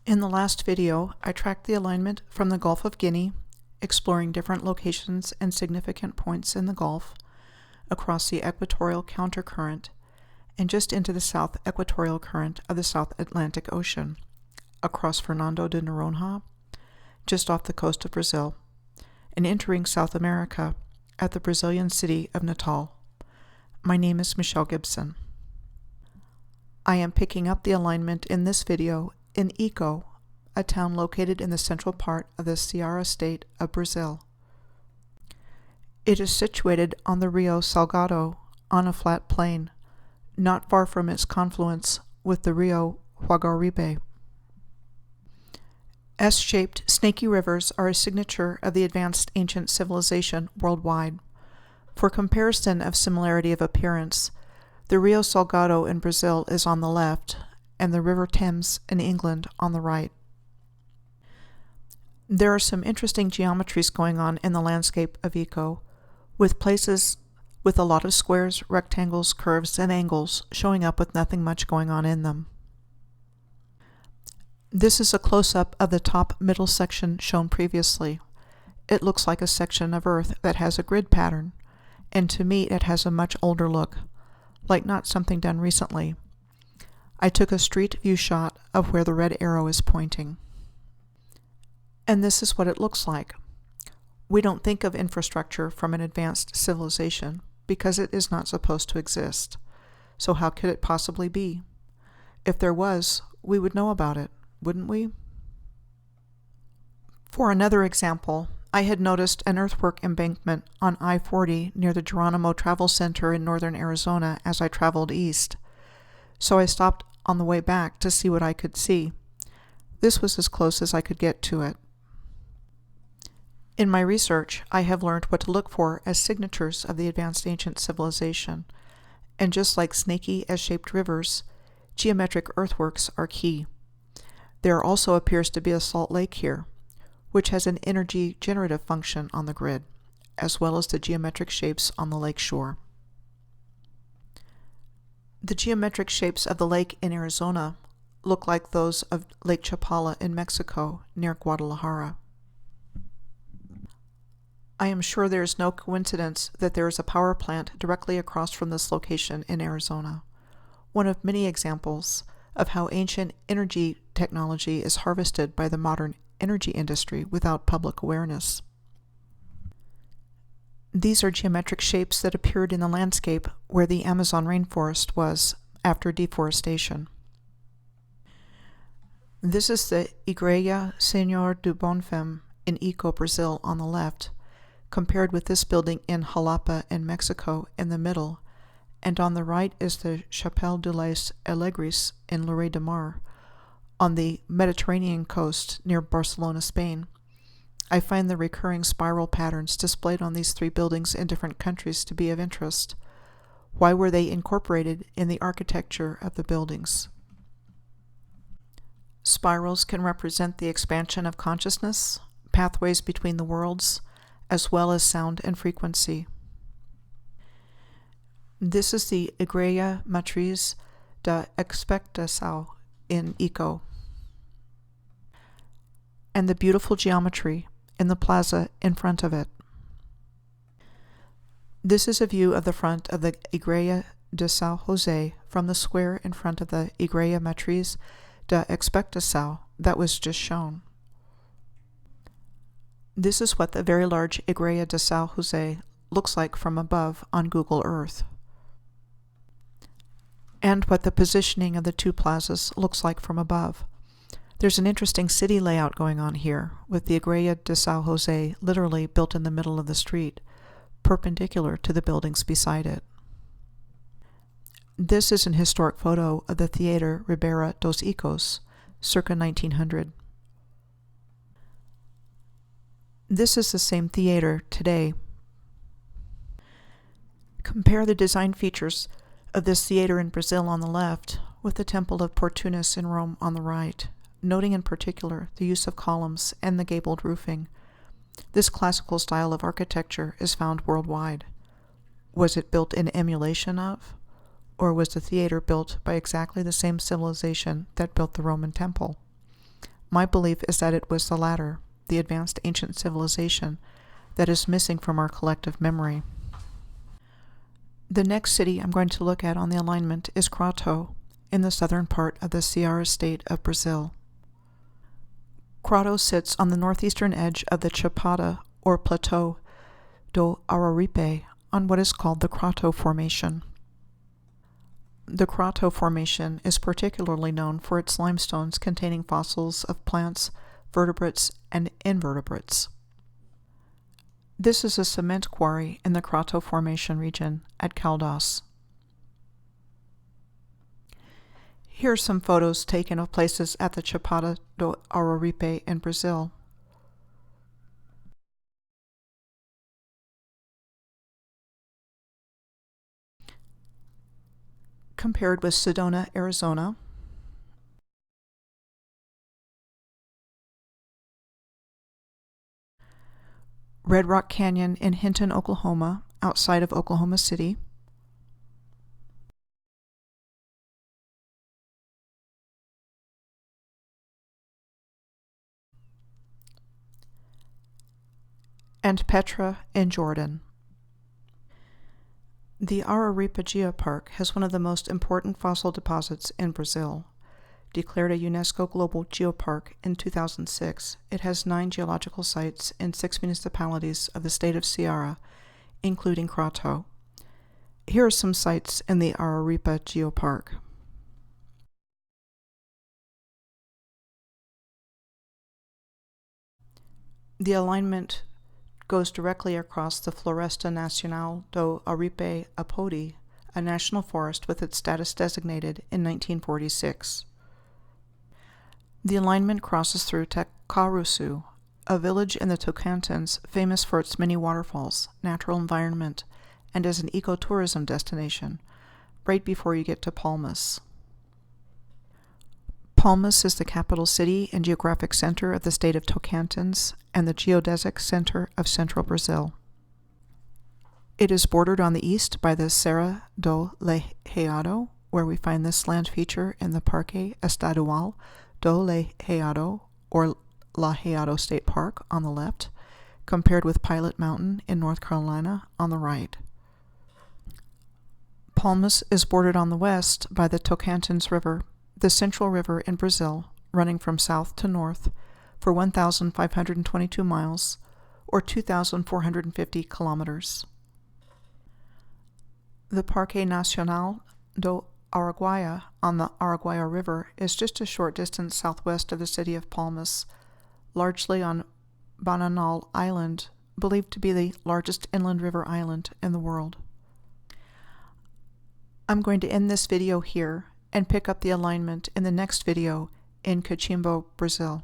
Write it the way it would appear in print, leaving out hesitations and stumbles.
In the last video, I tracked the alignment from the Gulf of Guinea, exploring different locations and significant points in the Gulf, across the Equatorial Counter Current, and just into the South Equatorial Current of the South Atlantic Ocean, across Fernando de Noronha, just off the coast of Brazil, and entering South America at the Brazilian city of Natal. My name is Michelle Gibson. I am picking up the alignment in this video in Ico, a town located in the central part of the Ceara State of Brazil. It is situated on the Rio Salgado on a flat plain, not far from its confluence with the Rio Jaguaribe. S-shaped, snaky rivers are a signature of the advanced ancient civilization worldwide. For comparison of similarity of appearance, the Rio Salgado in Brazil is on the left, and the River Thames in England on the right. There are some interesting geometries going on in the landscape of Ico, with places with a lot of squares, rectangles, curves, and angles showing up with nothing much going on in them. This is a close-up of the top middle section shown previously. It looks like a section of Earth that has a grid pattern, and to me it has a much older look, like not something done recently. I took a street view shot of where the red arrow is pointing. And this is what it looks like. We don't think of infrastructure from an advanced civilization because it is not supposed to exist. So how could it possibly be? If there was, we would know about it, wouldn't we? For another example, I had noticed an earthwork embankment on I-40 near the Geronimo Travel Center in northern Arizona as I traveled east. So I stopped on the way back to see what I could see. This was as close as I could get to it. In my research, I have learned what to look for as signatures of the advanced ancient civilization, and just like snaky S-shaped rivers, geometric earthworks are key. There also appears to be a salt lake here, which has an energy generative function on the grid, as well as the geometric shapes on the lake shore. The geometric shapes of the lake in Arizona look like those of Lake Chapala in Mexico near Guadalajara. I am sure there is no coincidence that there is a power plant directly across from this location in Arizona, one of many examples of how ancient energy technology is harvested by the modern energy industry without public awareness. These are geometric shapes that appeared in the landscape where the Amazon rainforest was after deforestation. This is the Igreja Senhor do Bonfim in Ico, Brazil on the left, compared with this building in Jalapa in Mexico in the middle, and on the right is the Chapelle de les Alegres in Lloret de Mar, on the Mediterranean coast near Barcelona, Spain. I find the recurring spiral patterns displayed on these three buildings in different countries to be of interest. Why were they incorporated in the architecture of the buildings? Spirals can represent the expansion of consciousness, pathways between the worlds, as well as sound and frequency. This is the Igreja Matriz da Expectação in Ico, and the beautiful geometry in the plaza in front of it. This is a view of the front of the Igreja de São José from the square in front of the Igreja Matriz da Expectação that was just shown. This is what the very large Igreja de São José looks like from above on Google Earth, and what the positioning of the two plazas looks like from above. There's an interesting city layout going on here, with the Igreja de São José literally built in the middle of the street, perpendicular to the buildings beside it. This is an historic photo of the Theater Ribeira dos Icos, circa 1900. This is the same theater today. Compare the design features of this theater in Brazil on the left with the Temple of Portunus in Rome on the right, noting in particular the use of columns and the gabled roofing. This classical style of architecture is found worldwide. Was it built in emulation of, or was the theater built by exactly the same civilization that built the Roman temple? My belief is that it was the latter, the advanced ancient civilization, that is missing from our collective memory. The next city I'm going to look at on the alignment is Crato, in the southern part of the Ceara State of Brazil. Crato sits on the northeastern edge of the Chapada, or Plateau, do Araripe, on what is called the Crato Formation. The Crato Formation is particularly known for its limestones containing fossils of plants, vertebrates, and invertebrates. This is a cement quarry in the Crato Formation region at Caldas. Here are some photos taken of places at the Chapada do Araripe in Brazil. Compared with Sedona, Arizona, Red Rock Canyon in Hinton, Oklahoma, outside of Oklahoma City, and Petra in Jordan. The Araripe Geopark has one of the most important fossil deposits in Brazil. Declared a UNESCO Global Geopark in 2006, it has 9 geological sites in 6 municipalities of the state of Ceara, including Crato. Here are some sites in the Araripe Geopark. The alignment goes directly across the Floresta Nacional do Araripe Apodi, a national forest with its status designated in 1946. The alignment crosses through Taquaruçu, a village in the Tocantins famous for its many waterfalls, natural environment, and as an ecotourism destination, right before you get to Palmas. Palmas is the capital city and geographic center of the state of Tocantins and the geodesic center of central Brazil. It is bordered on the east by the Serra do Lajeado, where we find this land feature in the Parque Estadual do Lajeado, or Lajeado State Park, on the left, compared with Pilot Mountain in North Carolina on the right. Palmas is bordered on the west by the Tocantins River, the central river in Brazil, running from south to north for 1,522 miles, or 2,450 kilometers. The Parque Nacional do Araguaia on the Araguaia River is just a short distance southwest of the city of Palmas, largely on Bananal Island, believed to be the largest inland river island in the world. I'm going to end this video here and pick up the alignment in the next video in Cachimbo, Brazil.